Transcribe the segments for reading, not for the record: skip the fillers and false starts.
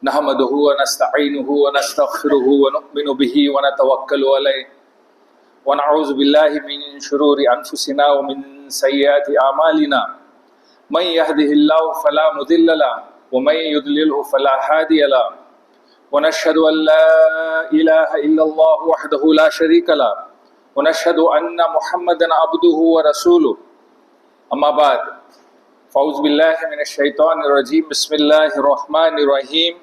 नहमदुहु व नस्तईनुहु व नस्तगफिरुहु व नु'मिनु बिही व नतवक्कलु अलैहि व नऊज़ु बिल्लाहि मिन शुरूरि अनफुसिना व मिन सय्यिआति अमालिना मन यहदिहिल्लाहु फला मुदिल्ल लहु व मन युद्लिलहु फला हादिय लहु व नशहदु अन ला इलाहा इल्लल्लाहु वहदहु ला शरीका लहु व नशहदु अन्ना मुहम्मदन अब्दुहु व रसूलुहु अम्मा बाद फ़ऊज़ु बिल्लाहि मिनश शैतानिर रजीम बिस्मिल्लाहिर रहमानिर रहीम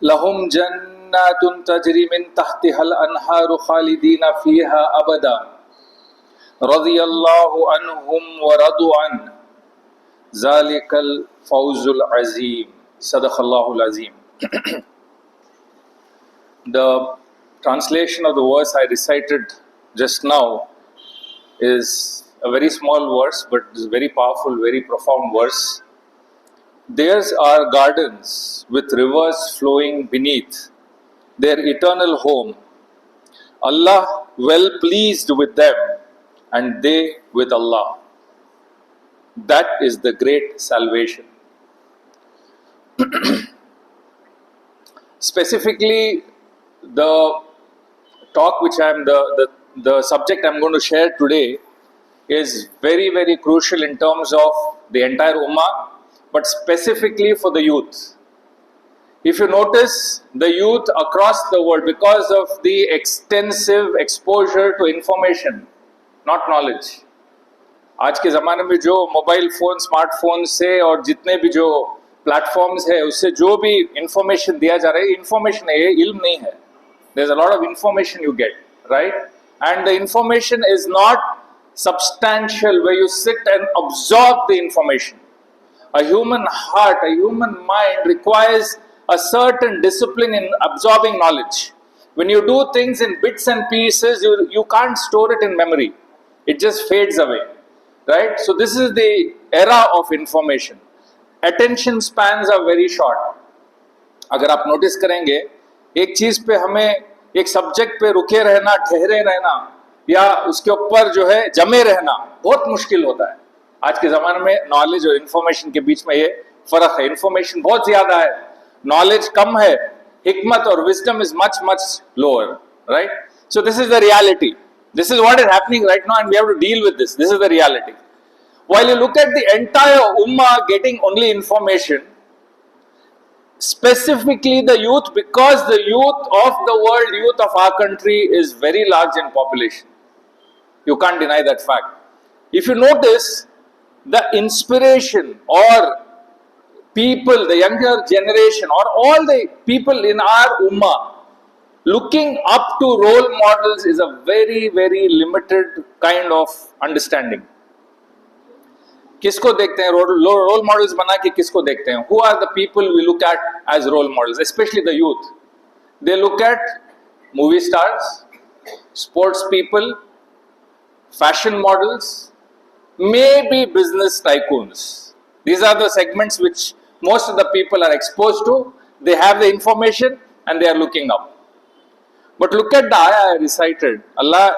लहुम जन्नातुन तजरी मिन तहतिहल अन्हारु खालिदीना फ़ीहा अबदा रज़ियल्लाहु अन्हुम व रदु अन्हु ज़ालिकल फ़ौज़ुल अज़ीम सदक़ल्लाहुल अज़ीम. The translation of the verse I recited just now is a very small verse, but it's a very powerful, very profound verse. Theirs are gardens with rivers flowing beneath, their eternal home. Allah well pleased with them, and they with Allah. That is the great salvation. Specifically, the talk which the subject I'm going to share today is very, very crucial in terms of the entire Ummah, but specifically for the youth. If you notice, the youth across the world, because of the extensive exposure to information, not knowledge. आज के ज़माने में जो mobile phone, smartphone से और जितने भी जो प्लेटफॉर्म्स है उससे जो भी इंफॉर्मेशन दिया जा रहा है, इंफॉर्मेशन है, ये इल्म नहीं है. There's a lot of information you get, right? And the information is not substantial where you sit and absorb the information. A human heart, a human mind requires a certain discipline in absorbing knowledge. When you do things in bits and pieces, you can't store it in memory. It just fades away, right? So this is the era of information. Attention spans are very short. अगर आप notice करेंगे, एक चीज़ पे हमें एक subject पे रुके रहना, ठहरे रहना या उसके ऊपर जो है जमे रहना बहुत मुश्किल होता है. आज के ज़माने में नॉलेज और इन्फॉर्मेशन के बीच में ये फ़र्क है. इन्फॉर्मेशन बहुत ज़्यादा है, नॉलेज कम है, हिकमत और wisdom is much much lower, right? So this is the reality. This is what is happening right now, and we have to deal with this. This is the reality. While you look at the entire ummah getting only information, specifically the youth, because the youth of the world, youth of our country is very large in population. You can't deny that fact. If you notice, the inspiration or people, the younger generation or all the people in our ummah, looking up to role models is a very, very limited kind of understanding. किसको देखते हैं role models बना के किसको देखते हैं? Who are the people we look at as role models, especially the youth? They look at movie stars, sports people, fashion models, maybe business tycoons. These are the segments which most of the people are exposed to. They have the information and they are looking up. But look at the ayah I recited. Allah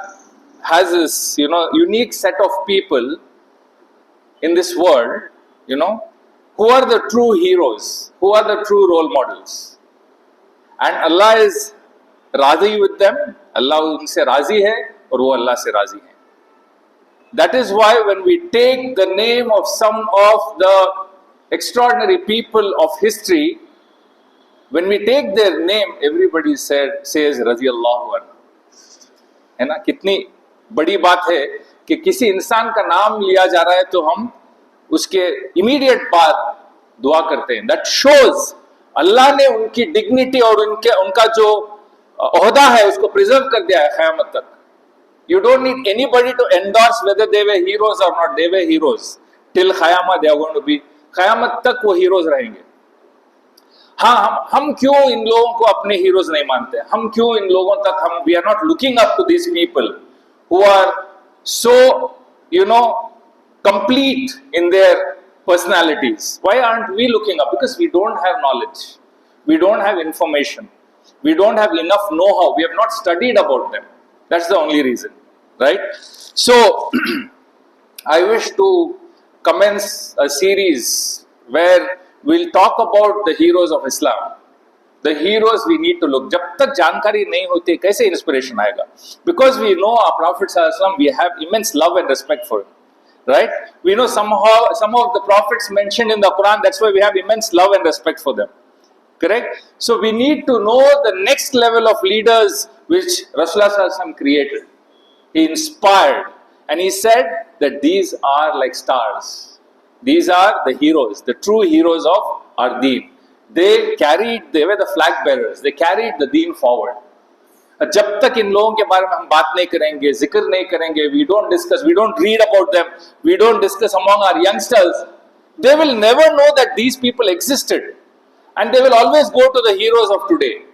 has this, unique set of people in this world, who are the true heroes, who are the true role models. And Allah is razi with them. Allah unse razi hai aur wo Allah se razi hai. That is why when we take the name of some of the extraordinary people of history, when we take their name, everybody says रज़ियल्लाहु अन्हु. है ना? कितनी बड़ी बात है कि किसी इंसान का नाम लिया जा रहा है तो हम उसके इमीडिएट बाद दुआ करते हैं. That shows अल्लाह ने उनकी डिग्निटी और उनका जो ओहदा है उसको प्रिजर्व कर दिया है क़यामत तक. You don't need anybody to endorse whether they were heroes or not. They were heroes. Till क़यामत they are going to be. क़यामत तक वो हीरोज रहेंगे. हाँ, हम क्यों इन लोगों को अपने हीरोज नहीं मानते? हम क्यों इन लोगों तक we are not looking up to these people who are so, complete in their personalities? Why aren't we looking up? Because we don't have knowledge. We don't have information. We don't have enough know-how. We have not studied about them. That's the only reason, right? So, I wish to commence a series where we'll talk about the heroes of Islam. The heroes we need to look. जब तक जानकारी नहीं होती कैसे inspiration आएगा? Because we know our Prophet sallallahu alaihi wasallam, we have immense love and respect for him, right? We know some of the prophets mentioned in the Quran. That's why we have immense love and respect for them. Correct? So we need to know the next level of leaders which Rasulullah sallallahu alaihi wasallam created. He inspired, and he said that these are like stars. These are the heroes, the true heroes of our deen. They were the flag bearers. They carried the deen forward. जब तक इन लोगों के बारे में हम बात नहीं करेंगे, जिक्र नहीं करेंगे, we don't discuss, we don't read about them, we don't discuss among our youngsters, they will never know that these people existed. And they will always go to the heroes of today,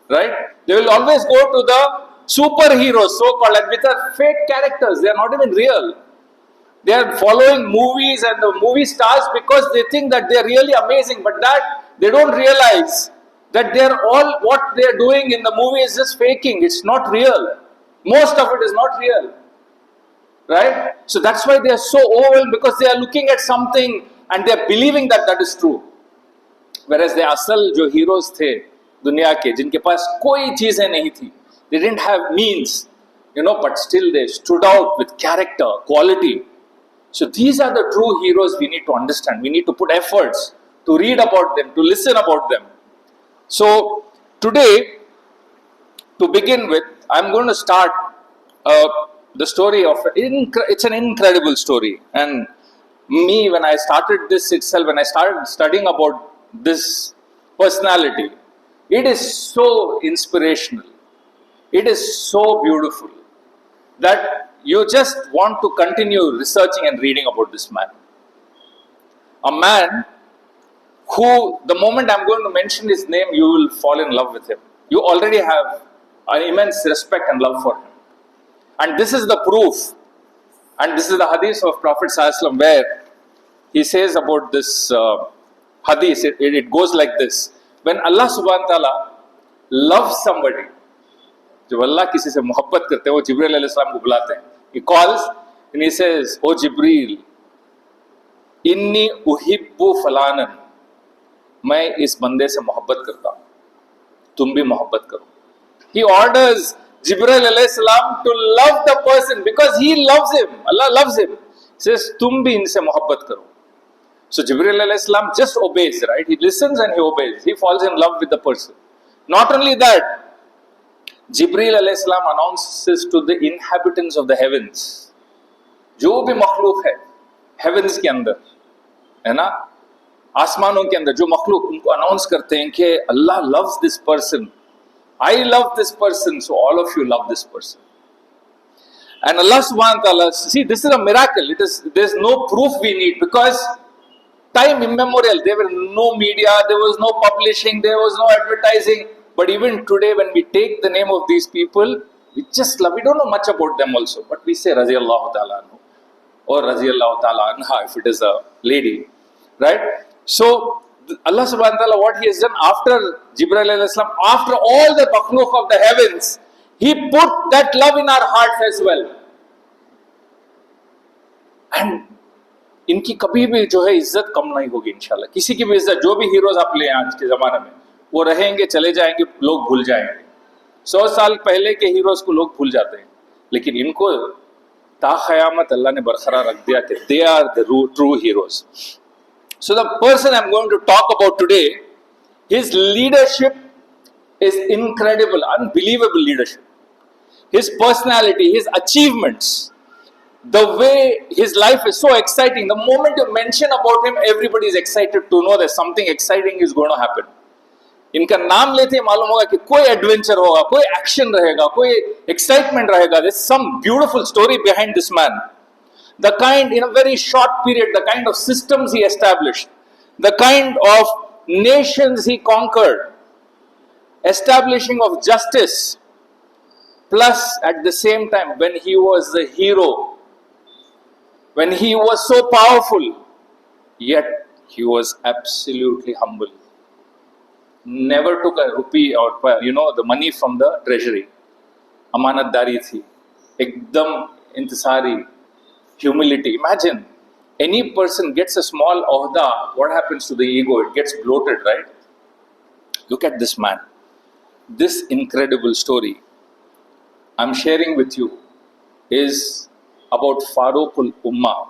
right? They will always go to the superheroes, so-called, and which are fake characters. They are not even real. They are following movies and the movie stars because they think that they are really amazing, but that they don't realize that they are all what they are doing in the movie is just faking. It's not real. Most of it is not real, right? So that's why they are so overwhelmed, because they are looking at something and they are believing that that is true. Whereas the असल जो heroes थे दुनिया के, जिनके पास कोई चीजें नहीं थी, they didn't have means, but still they stood out with character, quality. So these are the true heroes we need to understand. We need to put efforts to read about them, to listen about them. So today, to begin with, I'm going to start the story of, it's an incredible story. And me, when I started this itself, when I started studying about this personality, it is so inspirational. It is so beautiful that you just want to continue researching and reading about this man. A man who, the moment I'm going to mention his name, you will fall in love with him. You already have an immense respect and love for him. And this is the proof. And this is the hadith of Prophet sallallahu alaihi wasallam, where he says about this hadith, it goes like this. When Allah subhanahu wa ta'ala loves somebody, जब अल्लाह किसी से मोहब्बत करते हैं, वो जिब्रील अलैहिस्सलाम को बुलाते हैं. He calls and he says, "O Jibreel, inni uhibbu falanan." मैं इस बंदे से मोहब्बत करता हूँ, तुम भी मोहब्बत करो. He orders Jibreel अलैहिस्सलाम to love the person because he loves him. Allah loves him. He says, तुम भी इनसे मोहब्बत करो. So Jibreel अलैहिस्सलाम just obeys, right? He listens and he obeys. He falls in love with the person. Not only that, Jibreel अलैहिस्सलाम announces to the inhabitants of the heavens, जो भी मखलूक है heavens के अंदर, है ना, आसमानों के अंदर जो मखलूक, उनको अनाउंस करते हैं कि Allah loves this person, I love this person, so all of you love this person. And Allah subhanahu wa ta'ala, see, this is a miracle. There's no proof we need, because time immemorial, there were no media, there was no publishing, there was no advertising. But even today, when we take the name of these people, we just love. We don't know much about them also, but we say Raziyallahu ta'ala anhu or Raziyallahu ta'ala anha if it is a lady, right? So Allah subhanahu wa ta'ala, what He has done after Jibreel alayhi salam, after all the makhluk of the heavens, He put that love in our hearts as well. And इनकी कभी भी जो है इज्जत कम नहीं होगी इंशाल्लाह. किसी की भी इज्जत, जो भी हीरोज आप ले आज के ज़माने में, वो रहेंगे, चले जाएंगे, लोग भूल जाएंगे. 100 साल पहले के हीरोज को लोग भूल जाते हैं, लेकिन इनको ता क़यामत अल्लाह ने बरकरार रख दिया कि they are the true heroes. So the person I'm going to talk about today, his leadership is incredible, unbelievable leadership. His personality, his achievements, the way his life is so exciting. The moment you mention about him, everybody is excited to know that something exciting is going to happen. इनका नाम लेते ही मालूम होगा कि कोई adventure होगा, कोई action रहेगा, कोई एक्साइटमेंट रहेगा. There's some beautiful story behind this man. The kind, in a very short period, the kind of systems he established, the kind of nations he conquered, establishing of justice, plus at the same time, when he was the hero, when he was so powerful, yet he was absolutely humble. Never took a rupee or the money from the treasury. Amanatdari thi. Ekdam intisari. humility. Imagine, any person gets a small ohda, what happens to the ego? It gets bloated, right? Look at this man. This incredible story I'm sharing with you is about Farooq al-Ummah,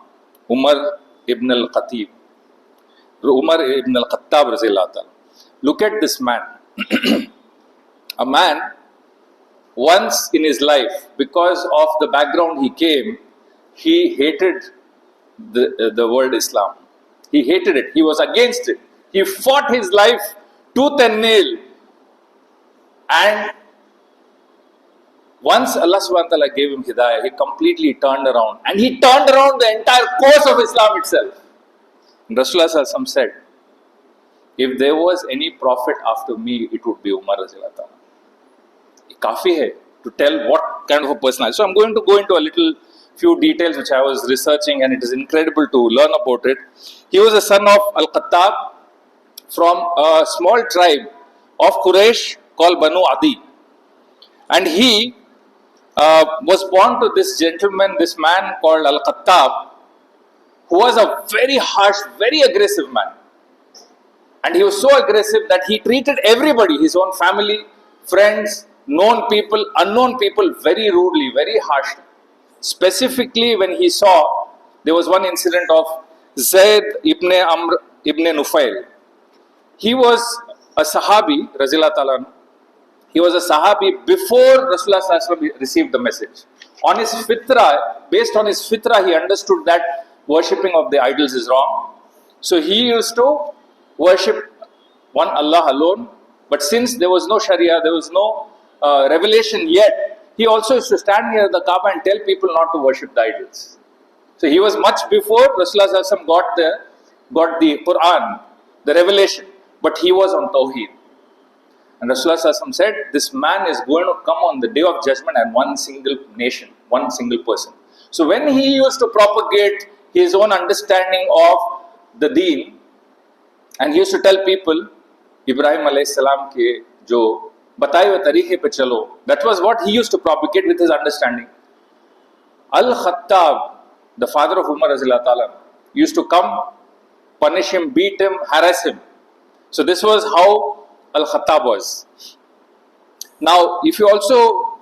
Umar ibn al-Khatib, Umar ibn al-Khattab raziyallahu ta'ala. Look at this man. A man, once in his life, because of the background he came, he hated the word Islam. He hated it. He was against it. He fought his life tooth and nail. And once Allah subhanahu wa ta'ala gave him hidayah, he completely turned around. And he turned around the entire course of Islam itself. And Rasulullah sallallahu alaihi wasallam said, if there was any prophet after me, it would be Umar raziyallahu ta'ala. Kafi hai to tell what kind of a personality. So I'm going to go into a little few details which I was researching, and it is incredible to learn about it. He was a son of Al-Khattab from a small tribe of Quraysh called Banu Adi. And he was born to this gentleman, this man called Al-Khattab, who was a very harsh, very aggressive man. And he was so aggressive that he treated everybody, his own family, friends, known people, unknown people, very rudely, very harshly. Specifically, when he saw, there was one incident of Zayd ibn Amr ibn Nufail. He was a Sahabi, Razila Talan. He was a Sahabi before Rasulullah Sallallahu Alaihi Wasallam received the message. On his fitrah, based on his fitrah, he understood that worshipping of the idols is wrong. So he used to worship one Allah alone. But since there was no Sharia, there was no revelation yet, he also used to stand near the Kaaba and tell people not to worship the idols. So he was much before Rasulullah Sallallahu Alaihi Wasallam got the Quran, the revelation. But he was on Tawheed. And Rasulullah Sallallahu Alaihi Wasallam said, this man is going to come on the day of judgment and one single nation, one single person. So when he used to propagate his own understanding of the deen, and he used to tell people, Ibrahim alayhi salam ke jo बताए हुए तरीके पे चलो, that was what he used to propagate with his understanding. Al-Khattab, the father of Umar raziyallahu ta'ala, used to come, punish him, beat him, harass him. So this was how Al-Khattab was. Now, if you also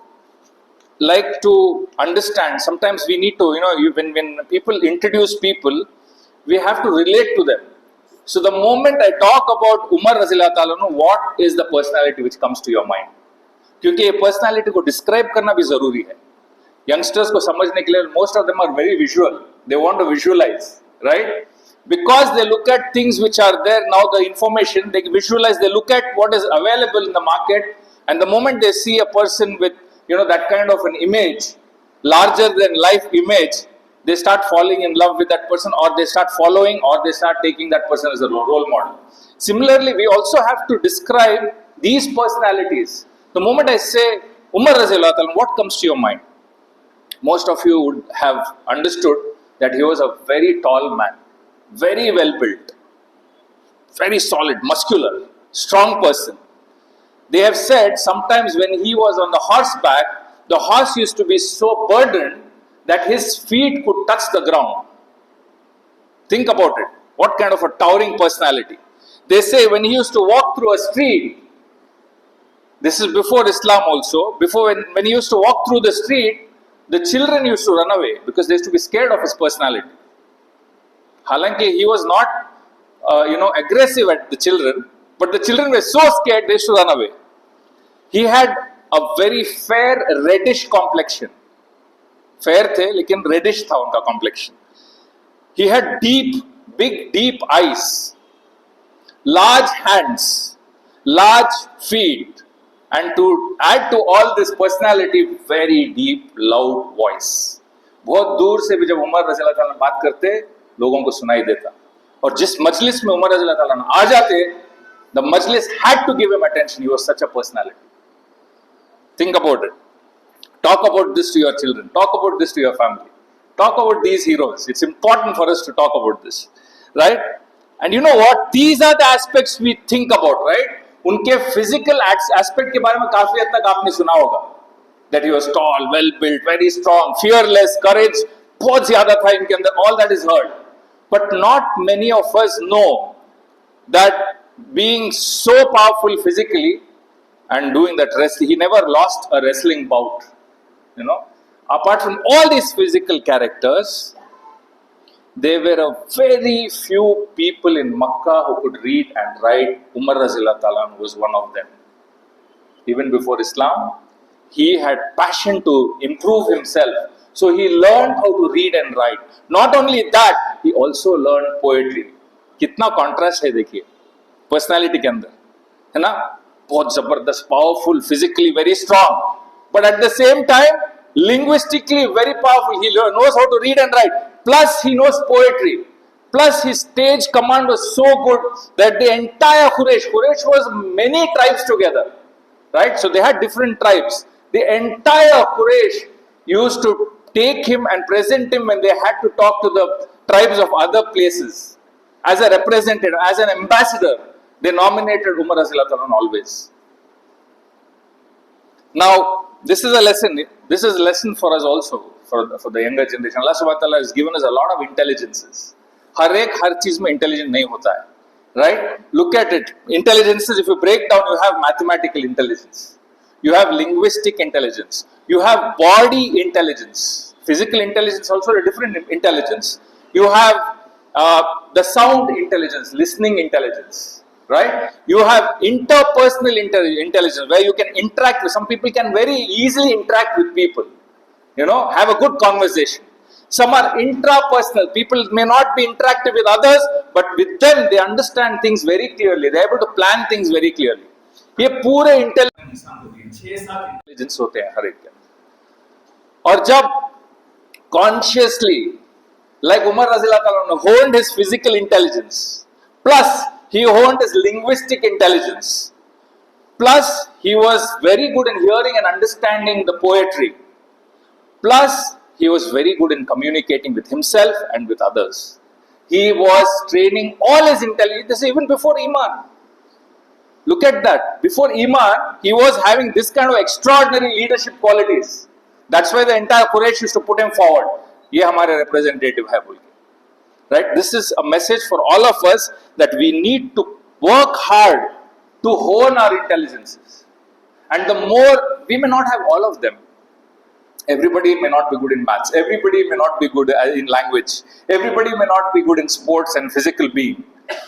like to understand, sometimes we need to, when people introduce people, we have to relate to them. So the moment I talk about Umar raziyallahu ta'ala, what is the personality which comes to your mind? क्योंकि ये personality को describe करना भी जरूरी है. Youngsters को समझने के लिए, most of them are very visual. They want to visualize, right? Because they look at things which are there now, the information, they visualize, they look at what is available in the market, and the moment they see a person with, that kind of an image, larger than life image, they start falling in love with that person, or they start following, or they start taking that person as a role model. Similarly, we also have to describe these personalities. The moment I say Umar raziyallahu ta'ala, what comes to your mind? Most of you would have understood that he was a very tall man, very well built, very solid, muscular, strong person. They have said sometimes when he was on the horseback, the horse used to be so burdened that his feet could touch the ground. Think about it. What kind of a towering personality. They say when he used to walk through a street, this is before Islam also, before when he used to walk through the street, the children used to run away because they used to be scared of his personality. Halanki, he was not, aggressive at the children, but the children were so scared they used to run away. He had a very fair reddish complexion. Fair थे लेकिन reddish था उनका complexion. He had deep eyes, large hands, large feet, and to add to all this personality, very deep, loud voice. बहुत दूर से भी जब उमर रज़ियल्लाहु ताला बात करते, लोगों को सुनाई देता. और जिस मजलिस में उमर रज़ियल्लाहु ताला आ जाते, the majlis had to give him attention. He was such a personality. Think about it. Talk about this to your children. Talk about this to your family. Talk about these heroes. It's important for us to talk about this. Right? And you know what? These are the aspects we think about, right? उनके physical aspect के बारे में काफी हद तक आपने सुना होगा. That he was tall, well built, very strong, fearless, courage. बहुत ज्यादा था इनके अंदर, all that is heard. But not many of us know that being so powerful physically and doing that wrestling, he never lost a wrestling bout. You know, apart from all these physical characters, there were a very few people in Makkah who could read and write. Umar Razillah Ta'ala was one of them. Even before Islam, he had passion to improve himself. So he learned how to read and write. Not only that, he also learned poetry. कितना contrast है देखिए personality के अंदर, है ना? बहुत जबरदस्त, powerful, physically very strong, but at the same time linguistically very powerful. He knows how to read and write. Plus he knows poetry. Plus his stage command was so good that the entire Quraysh was many tribes together, right? So they had different tribes. The entire Quraysh used to take him and present him when they had to talk to the tribes of other places. As a representative, as an ambassador, they nominated Umar Razillah always. Now, this is a lesson. This is a lesson for us also, for the younger generation. Allah subhanahu wa ta'ala has given us a lot of intelligences. हर चीज में intelligent नहीं होता है, right? Look at it. Intelligences, if you break down, you have mathematical intelligence, you have linguistic intelligence, you have body intelligence, physical intelligence also a different intelligence. You have the sound intelligence, listening intelligence, right? You have interpersonal intelligence, where you can interact with some people, can very easily interact with people, you know, have a good conversation. Some are intrapersonal. People may not be interactive with others, but with them they understand things very clearly. They are able to plan things very clearly. ये पूरे intelligence होते हैं हर एक के, और जब consciously, like Umar Razillah Ta'ala honed his physical intelligence, plus he honed his linguistic intelligence, plus he was very good in hearing and understanding the poetry, plus he was very good in communicating with himself and with others. He was training all his intelligence even before Iman. Look at that. Before Iman, he was having this kind of extraordinary leadership qualities. That's why the entire Quraysh used to put him forward. ये हमारे representative है बोल के. Right? This is a message for all of us that we need to work hard to hone our intelligences. And the more, we may not have all of them. Everybody may not be good in maths. Everybody may not be good in language. Everybody may not be good in sports and physical being.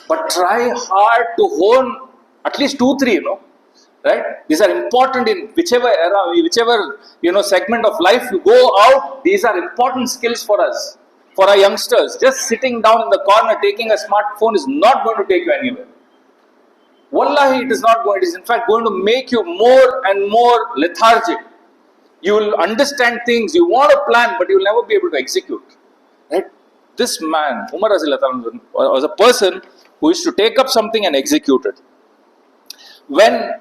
But try hard to hone at least 2-3, you know, right? These are important in whichever era, whichever, you know, segment of life you go out. These are important skills for us, for our youngsters. Just sitting down in the corner taking a smartphone is not going to take you anywhere. Wallahi, it is not going. It is in fact going to make you more and more lethargic. You will understand things, you want to plan, but you will never be able to execute. Right? This man, Umar Razillah Ta'ala, was a person who used to take up something and execute it. When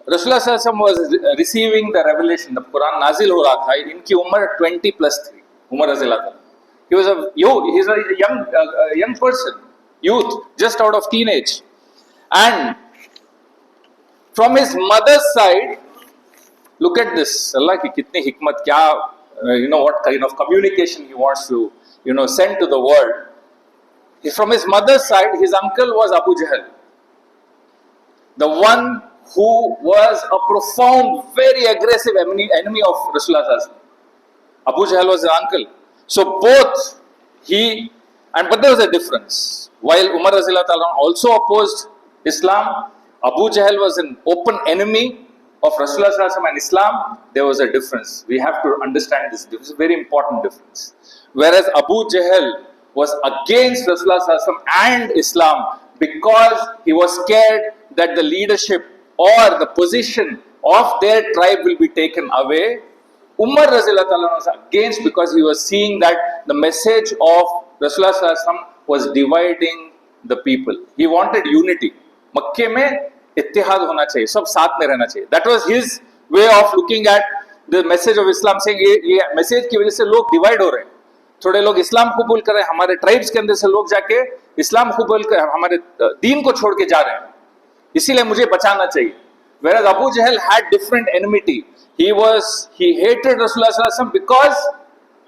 Rasulullah Sallallahu Alaihi Wasallam was receiving the revelation, the Quran nazil ho raha tha, inki umar 20 plus 3, Umar Razillah Ta'ala. He was a young person, youth, just out of teenage. And from his mother's side, look at this, Allah ki kitni hikmat, kya, you know, what kind of communication he wants to, you know, send to the world. From his mother's side, his uncle was Abu Jahl, the one who was a profound, very aggressive enemy of Rasulullah. Abu Jahl was his uncle. So both but there was a difference. While Umar Razillah Ta'ala also opposed Islam, Abu Jahl was an open enemy of Rasulullah and Islam. There was a difference. We have to understand this. This is a very important difference. Whereas Abu Jahl was against Rasulullah and Islam because he was scared that the leadership or the position of their tribe will be taken away. Umar Razillah Ta'ala was against because he was seeing that the message of Rasulullah was dividing the people. He wanted unity. Makkah mein इत्तेहाद होना चाहिए, सब साथ में रहना चाहिए. That was his way of looking at the message of Islam, saying ये message की वजह से लोग डिवाइड हो रहे हैं. थोड़े लोग इस्लाम कबूल कर रहे हैं, हमारे ट्राइब्स के अंदर से लोग जाके इस्लाम कबूल कर हमारे दीन को छोड़ के जा रहे हैं, इसीलिए मुझे बचाना चाहिए. Whereas Abu Jahl had different enmity. He hated Rasulullah because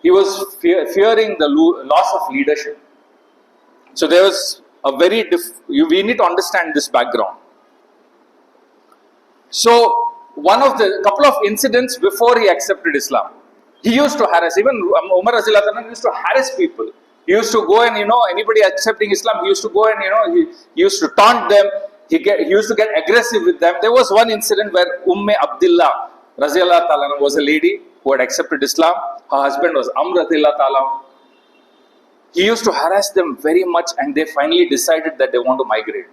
He was fearing the loss of leadership. So there was a very we need to understand this background. So one of the couple of incidents before he accepted Islam, he used to harass, even Umar Razilatan used to harass people. He used to go and, anybody accepting Islam, he used to go and, he used to taunt them. He used to get aggressive with them. There was one incident where Abdullah Razillah Ta'ala was a lady who had accepted Islam. Her husband was Amr Razillah Ta'ala. He used to harass them very much, and they finally decided that they want to migrate.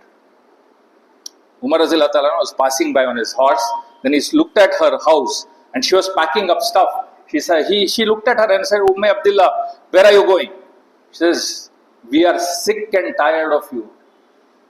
Umar Razillah Ta'ala was passing by on his horse. Then he looked at her house and she was packing up stuff. She looked at her and said, Abdullah, where are you going? She says, we are sick and tired of you.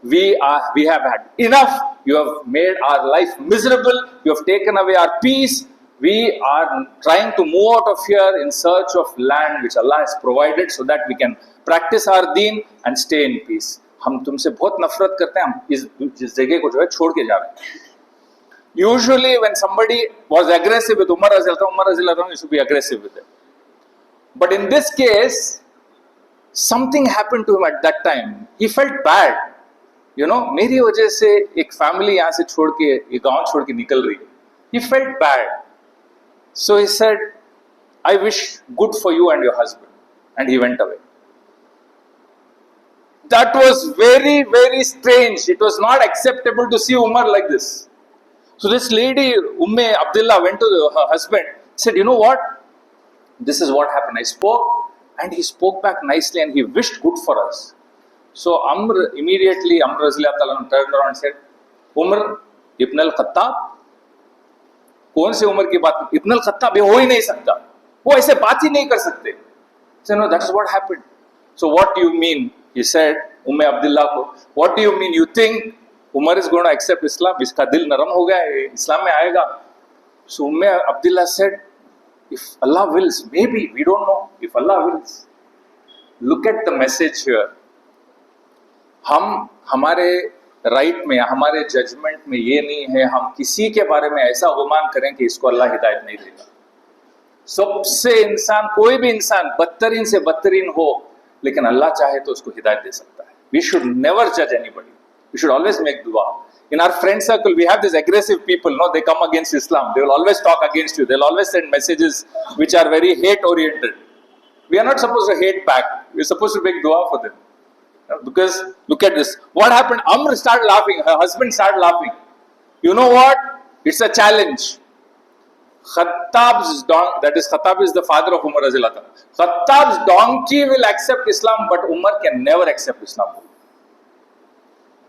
We have had enough. You have made our life miserable. You have taken away our peace. We are trying to move out of here in search of land which Allah has provided so that we can practice our deen and stay in peace. हम तुमसे बहुत नफरत करते हैं, हम इस जगह को जो है छोड़ के जा रहे हैं. Usually when somebody was aggressive with Umar Razillah used to be aggressive with them. But in this case, something happened to him at that time. He felt bad. मेरी वजह से एक फैमिली यहाँ से छोड़ के, ये गांव छोड़ के निकल रही है. He felt bad. So he said, I wish good for you and your husband. And he went away. That was very, very strange. It was not acceptable to see Umar like this. So this lady, Abdullah, went to her husband, said, you know what? This is what happened. I spoke, and he spoke back nicely, and he wished good for us. So Amr Razillah Ta'ala turned around and said, Umar Ibn al-Khattab? कौन से उमर की बात? Ibn al-Khattab, ये हो ही नहीं सकता. वो ऐसे बात ही नहीं कर सकते. He said, no, that is what happened. So what do you mean? He said, Abdullah ko, what do you mean? You think Umar is going to accept Islam? इसका दिल नरम हो गया, Islam में आएगा. So Abdullah said, if Allah wills, maybe, we don't know. If Allah wills. Look at the message here. हम हमारे right में, हमारे जजमेंट में ये नहीं है हम किसी के बारे में ऐसा गुमान करें कि इसको अल्लाह हिदायत नहीं देगा. सबसे इंसान, कोई भी इंसान बदतरीन से बदतरीन हो, लेकिन अल्लाह चाहे तो उसको हिदायत दे सकता है. We should never judge anybody. We should always make dua. In our friend circle, we have these aggressive people. No, they come against Islam. They will always talk against you. They'll always send messages which are very hate-oriented. We are not supposed to hate back. We're supposed to make dua for them. Because look at this. What happened? Amr started laughing. Her husband started laughing. You know what? It's a challenge. Khattab's donkey, that is, Khattab is the father of Umar Razillah Ta'ala. Khattab's donkey will accept Islam, but Umar can never accept Islam.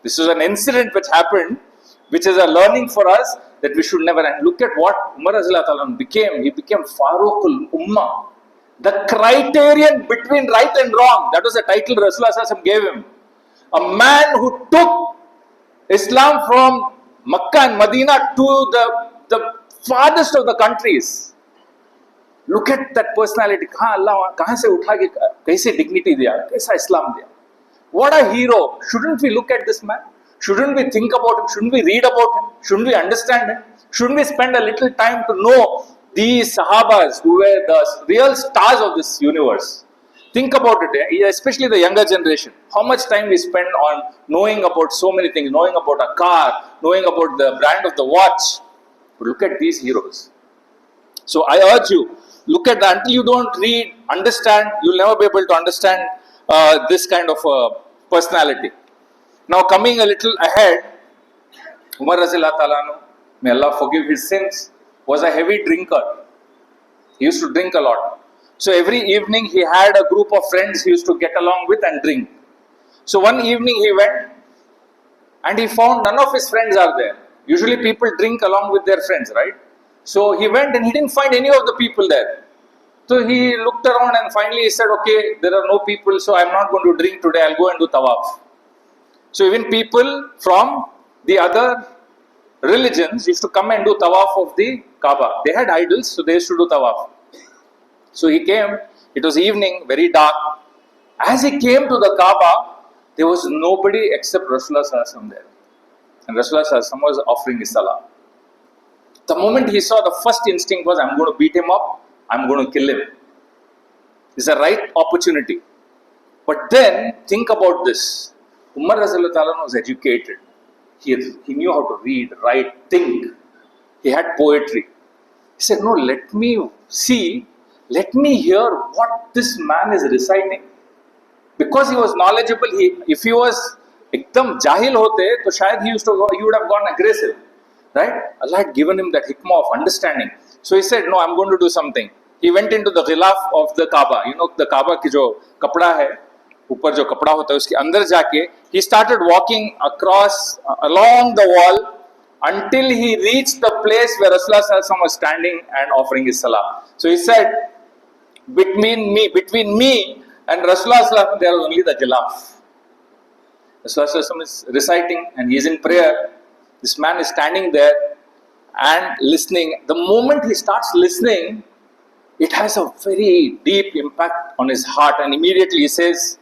This is an incident which happened, which is a learning for us that we should never. And look at what Umar Razillah Ta'ala became. He became Farooqul Ummah. The criterion between right and wrong. That was the title Rasulullah gave him. A man who took Islam from Makkah and Medina to the farthest of the countries. Look at that personality. कहाँ से उठा के कैसे dignity दिया, कैसा Islam दिया. What a hero. Shouldn't we look at this man? Shouldn't we think about him? Shouldn't we read about him? Shouldn't we understand him? Shouldn't we spend a little time to know these Sahabas who were the real stars of this universe? Think about it, especially the younger generation. How much time we spend on knowing about so many things, knowing about a car, knowing about the brand of the watch. But look at these heroes. So I urge you, look at that. Until you don't read, understand, you'll never be able to understand this kind of personality. Now coming a little ahead, Umar Razillah Ta'ala, may Allah forgive his sins, was a heavy drinker. He used to drink a lot. So every evening he had a group of friends he used to get along with and drink. So one evening he went and he found none of his friends are there. Usually people drink along with their friends, right? So he went and he didn't find any of the people there. So he looked around and finally he said, okay, there are no people, so I'm not going to drink today, I'll go and do tawaf. So even people from the other religions used to come and do tawaf of the Kaaba. They had idols, so they used to do tawaf. So he came, it was evening, very dark. As he came to the Kaaba, there was nobody except Rasulullah Sallallahu there. And Rasulullah Sallallahu was offering his salah. The moment he saw, the first instinct was, I'm going to beat him up, I'm going to kill him. It's a right opportunity. But then, think about this. Umar Razallahu Ta'ala was educated. He knew how to read, write, think. He had poetry. He said, no, let me hear what this man is reciting. Because he was knowledgeable, if he was ekdam jahil hote, to shayad he would have gone aggressive. Right? Allah had given him that hikmah of understanding. So he said, no, I'm going to do something. He went into the ghilaf of the Kaaba. You know, the Kaaba ki jo kapda hai, ऊपर जो कपड़ा होता है उसके अंदर जाके he started walking along the wall until he reached the place where Rasulullah Sallallahu Alaihi Wasallam was standing and offering his salah. So he said, between me and Rasulullah Sallallahu Alaihi Wasallam there was only the ghilaf. Rasulullah Sallallahu Alaihi Wasallam is reciting and he is in prayer. This man is standing there and listening. The moment he starts listening, it has a very deep impact on his heart, and immediately he says,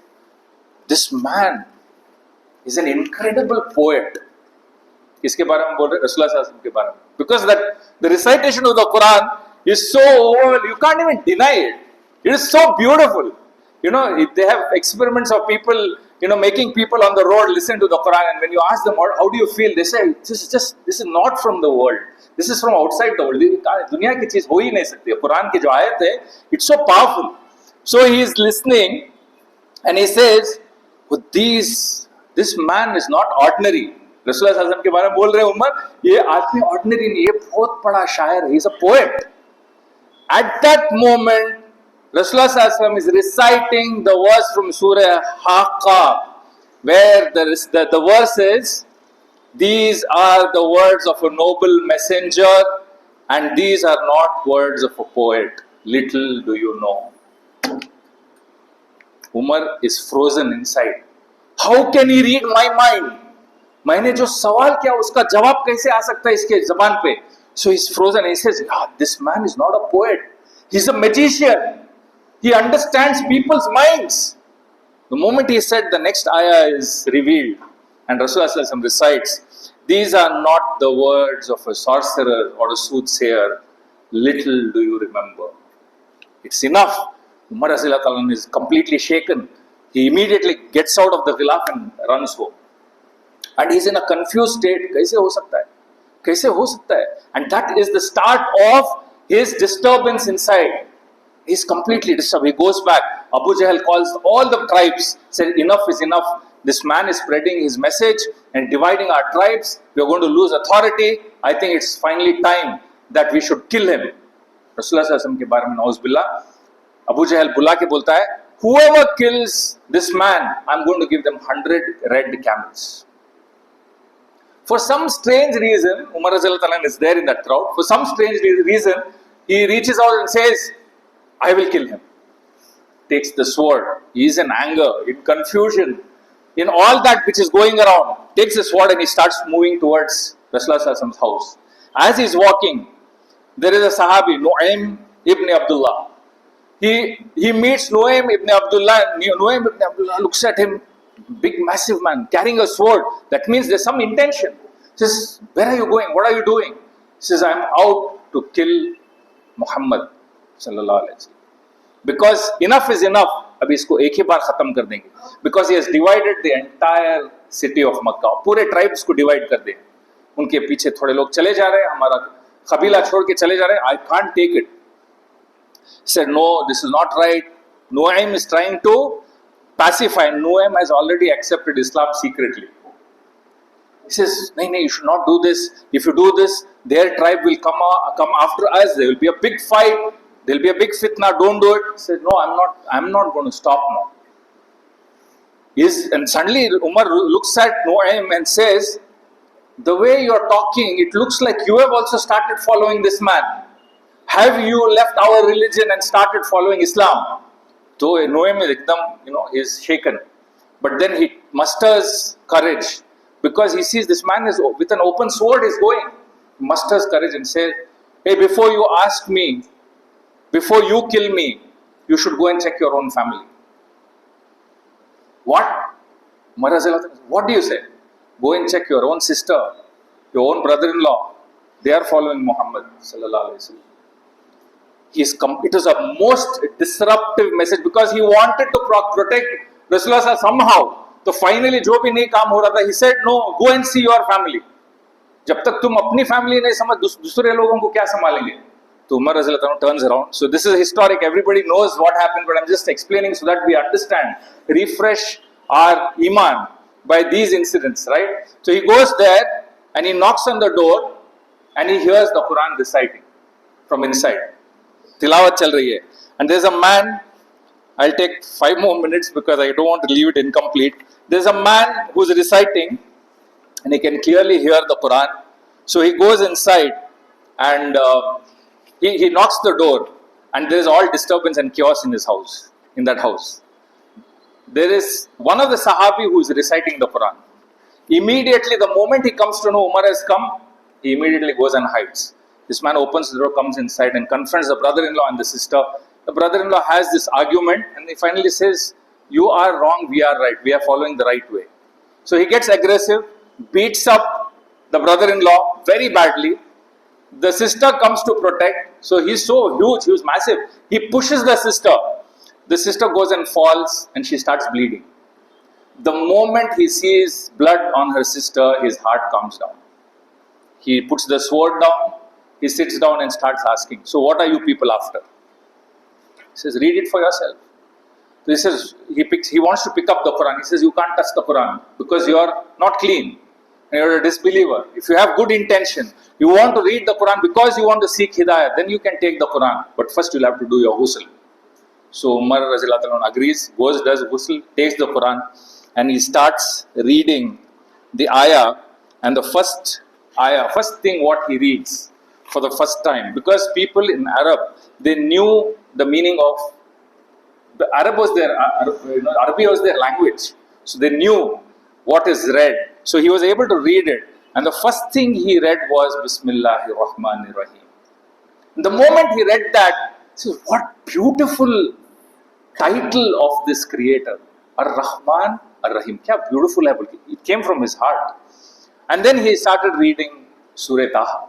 this man is an incredible poet. किसके बारे में बोल रहे हैं? रसूलुल्लाह सल्लल्लाहु अलैहि वसल्लम के बारे में. Because the recitation of the Quran is so old, you can't even deny it. It is so beautiful. You know, they have experiments of people, you know, making people on the road listen to the Quran, and when you ask them, how do you feel? They say, this is not from the world. This is from outside the world. दुनिया की चीज हो ही नहीं सकती. कुरान की जो आयत है, it's so powerful. So he is listening, and he says, this man is not ordinary. रसूलुल्लाह सल्लल्लाहु अलैहि वसल्लम के बारे में बोल रहे हैं उमर, ये आदमी ordinary नहीं, ये बहुत बड़ा शायर है. He is a poet. At that moment, Rasulullah Sallallahu Alaihi Wasallam is reciting the verse from Surah Haqqa, where the verse is, these are the words of a noble messenger, and these are not words of a poet. Little do you know. Umar is frozen inside. How can he read my mind? मैंने जो सवाल किया उसका जवाब कैसे आ सकता है इसके जबान पे? So he's frozen and he says, this man is not a poet. He's a magician. He understands people's minds. The moment he said, the next ayah is revealed, and Rasulullah Sallallahu Alaihi Wasallam recites, these are not the words of a sorcerer or a soothsayer. Little do you remember. It's enough. Umar Razallahu Anhu is completely shaken. He immediately gets out of the ghilaf and runs home. And he's in a confused state. कैसे हो सकता है? कैसे हो सकता है? And that is the start of his disturbance inside. He's completely disturbed. He goes back. Abu Jahl calls all the tribes, said, enough is enough. This man is spreading his message and dividing our tribes. We are going to lose authority. I think it's finally time that we should kill him. Rasulullah Sallallahu Alaihi Wasallam के बारे में नौज़ बिल्लाह, Abu Jahl बुला के बोलता है, whoever kills this man, I'm going to give them 100 red camels. For some strange reason, Umar Razallahu Anhu is there in that crowd. For some strange reason, he reaches out and says, I will kill him. Takes the sword. He is in anger, in confusion, in all that which is going around. Takes the sword and he starts moving towards Rasulullah Sallallahu Alaihi Wasallam's house. As he is walking, there is a Sahabi, Nu'aym ibn Abdullah. He meets Nu'aym ibn Abdullah. Nu'aym ibn Abdullah looks at him, big massive man, carrying a sword. That means there's some intention. He says, where are you going? What are you doing? He says, I'm out to kill Muhammad Sallallahu Alaihi Wasallam. Because enough is enough. अभी इसको एक ही बार खत्म कर देंगे. Because he has divided the entire city of Makkah. पूरे tribes को divide कर दे. उनके पीछे थोड़े लोग चले जा रहे हैं. हमारा कबीला छोड़ के चले जा रहे हैं. I can't take it. He said, no, this is not right. Nu'aym is trying to pacify. Nu'aym has already accepted Islam secretly. He says, no, you should not do this. If you do this, their tribe will come after us. There will be a big fight. There will be a big fitna. Don't do it. He said, no, I'm not going to stop now. And suddenly Umar looks at Nu'aym and says, the way you're talking, it looks like you have also started following this man. Have you left our religion and started following Islam? So Nu'aym is ekdam, is shaken. But then he musters courage. Because he sees this man is with an open sword is going. He musters courage and says, hey, before you ask me, before you kill me, you should go and check your own family. What? What do you say? Go and check your own sister, your own brother-in-law. They are following Muhammad Sallallahu Alaihi Wasallam. It was a most disruptive message because he wanted to protect Rasulullah somehow. So finally, जो भी नहीं काम हो रहा था, he said, no, go and see your family. जब तक तुम अपनी फैमिली नहीं समझ दूसरे लोगों को क्या संभालेंगे? So Umar Razilullah turns around. So this is historic. Everybody knows what happened, but I'm just explaining so that we understand, refresh our iman by these incidents, right? So he goes there and he knocks on the door and he hears the Quran reciting from inside. Tilawat chal rahi hai. And there's a man, I'll take 5 more minutes because I don't want to leave it incomplete. There's a man who's reciting and he can clearly hear the Quran. So he goes inside and he knocks the door and there is all disturbance and chaos in his house, in that house. There is one of the Sahabi who is reciting the Quran. Immediately, the moment he comes to know Umar has come, he immediately goes and hides. This man opens the door, comes inside and confronts the brother-in-law and the sister. The brother-in-law has this argument and he finally says, you are wrong, we are right, we are following the right way. So he gets aggressive, beats up the brother-in-law very badly. The sister comes to protect. So he's so huge, he was massive. He pushes the sister. The sister goes and falls and she starts bleeding. The moment he sees blood on her sister, his heart calms down. He puts the sword down, he sits down and starts asking, so what are you people after? He says, read it for yourself. So he says, he wants to pick up the Quran. He says, you can't touch the Quran because you are not clean and you're a disbeliever. If you have good intention, you want to read the Quran because you want to seek Hidayah, then you can take the Quran. But first you'll have to do your ghusl. So Umar Razilullah agrees, goes, does ghusl, takes the Quran and he starts reading the ayah. And the first ayah, first thing what he reads for the first time, because people in Arab, they knew the meaning of, the Arab was their, Arabic was their language. So they knew what is read. So he was able to read it. And the first thing he read was Bismillahir Rahmanir Rahim. The moment he read that, he says, what beautiful title of this creator. Ar-Rahman, Ar-Rahim. Kya beautiful hai. It came from his heart. And then he started reading Surah Taha.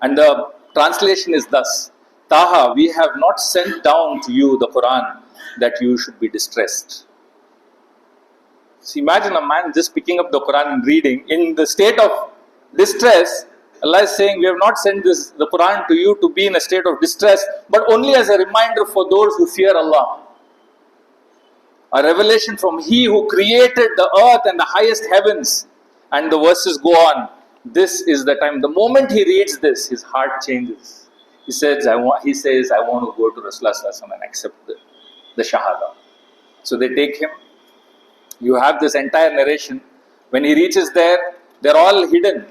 And the translation is thus. Taha, we have not sent down to you the Quran that you should be distressed. So imagine a man just picking up the Quran and reading in the state of distress. Allah is saying, we have not sent the Quran to you to be in a state of distress, but only as a reminder for those who fear Allah. A revelation from He who created the earth and the highest heavens. And the verses go on. This is the time. The moment he reads this, his heart changes. He says, I want to go to Rasulullah and accept the Shahada. So they take him. You have this entire narration. When he reaches there, they're all hidden.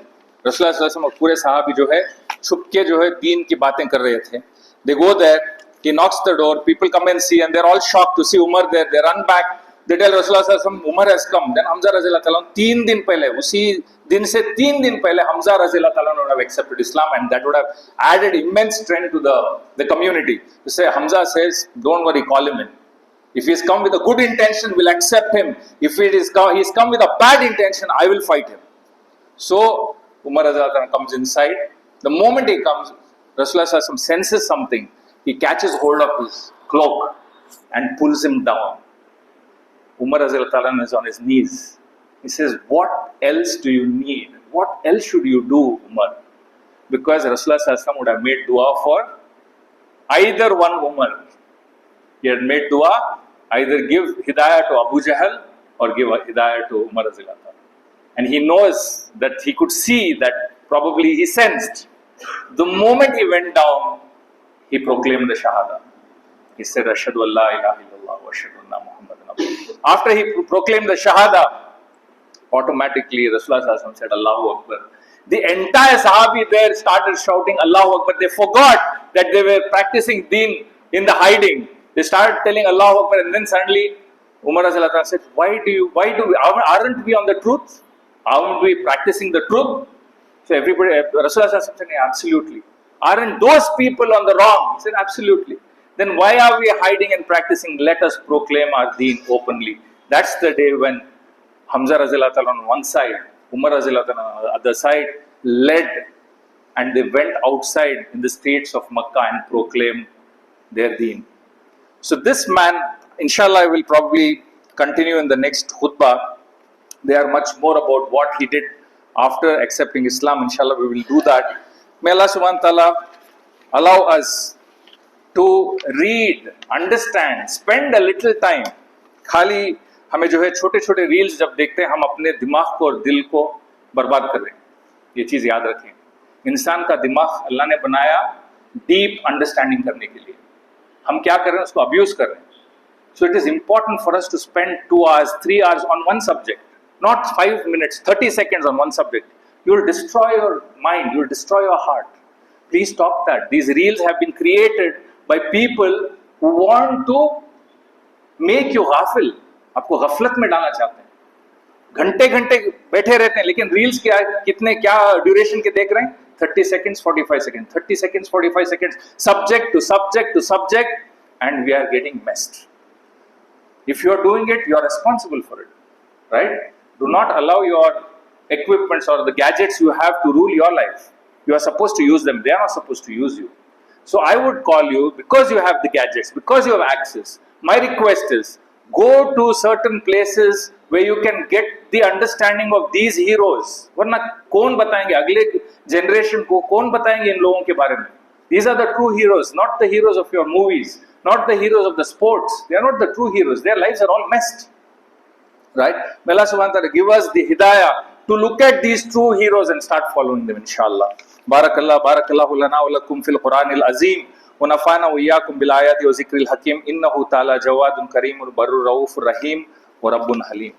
Rasulullah और पूरे साहबी जो है छुप के जो है दीन की बातें कर रहे थे. They go there. He knocks the door. People come and see, and they're all shocked to see Umar there. They run back. They tell Rasulullah Umar has come. Then Hamza Razilullah Ta'ala 3 दिन पहले, उसी दिन से 3 दिन पहले Hamza Razilullah Ta'ala would have accepted Islam, and that would have added immense strength to the community. To say Hamza says, don't worry, call him in. If he's come with a good intention, we'll accept him. If he's come with a bad intention, I will fight him. So Umar Razilullah Ta'ala comes inside. The moment he comes, Rasulullah senses something. He catches hold of his cloak and pulls him down. Umar Razilullah Ta'ala is on his knees. He says, what else do you need? What else should you do, Umar? Because Rasulullah would have made dua for either one Umar. He had made dua, either give hidayah to Abu Jahl or give hidayah to Umar Razilullah Ta'ala. And he knows that he could see that probably he sensed. The moment he went down, he proclaimed the Shahada. He said, Ashhadu an la ilaha illallah wa ashhadu anna Muhammadan Abduhu. After he proclaimed the Shahada, automatically Rasulullah said, Allahu Akbar. The entire Sahabi there started shouting Allahu Akbar. They forgot that they were practicing deen in the hiding. They started telling Allahu Akbar, and then suddenly Umar Razilullah said, aren't we on the truth? Aren't we practicing the truth? So everybody, Rasulullah said, absolutely. Aren't those people on the wrong? He said, absolutely. Then why are we hiding and practicing? Let us proclaim our deen openly. That's the day when Hamza Razilullah Ta'ala on one side, Umar Razilullah Ta'ala on the other side, led and they went outside in the streets of Makkah and proclaimed their deen. So this man, inshallah, I will probably continue in the next khutbah. There are much more about what he did after accepting Islam. Inshallah, we will do that. May Allah subhanahu wa ta'ala allow us to read, understand, spend a little time. खाली हमें जो है छोटे छोटे reels जब देखते हैं हम अपने दिमाग को और दिल को बर्बाद कर रहे हैं. ये चीज़ याद रखें. इंसान का दिमाग अल्लाह ने बनाया डीप अंडरस्टैंडिंग करने के लिए. हम क्या कर रहे हैं उसको अब्यूज कर रहे हैं. So it is important for us to spend 2 hours, 3 hours on one subject, not 5 minutes, 30 seconds on one subject. You will destroy your mind, you will destroy your heart. Please stop that. These reels have been created by people who want to make you ghafil. आपको गफलत में डालना चाहते हैं. घंटे घंटे बैठे रहते हैं लेकिन रील्स क्या कितने क्या ड्यूरेशन के देख रहे हैं. 30 seconds, 45 seconds, 30 seconds, 45 seconds, subject to subject to subject, and we are getting messed. If you are doing it, you are responsible for it, right? Do not allow your equipments or the gadgets you have to rule your life. You are supposed to use them. They are not supposed to use you. So I would call you, because you have the gadgets, because you have access, my request is, go to certain places where you can get the understanding of these heroes. वरना कौन बताएंगे अगले generation को, कौन बताएंगे इन लोगों के बारे में? These are the true heroes, not the heroes of your movies, not the heroes of the sports. They are not the true heroes. Their lives are all messed. Right? May Allah subhanahu wa ta'ala give us the hidayah to look at these true heroes and start following them, inshallah. Barakallahu lana wa lakum fil Quranil Azim. ونفعنا وإياكم بالآيات وذكر الحكيم إنه تعالى جواد كريم بر رؤوف رحيم ورب حليم.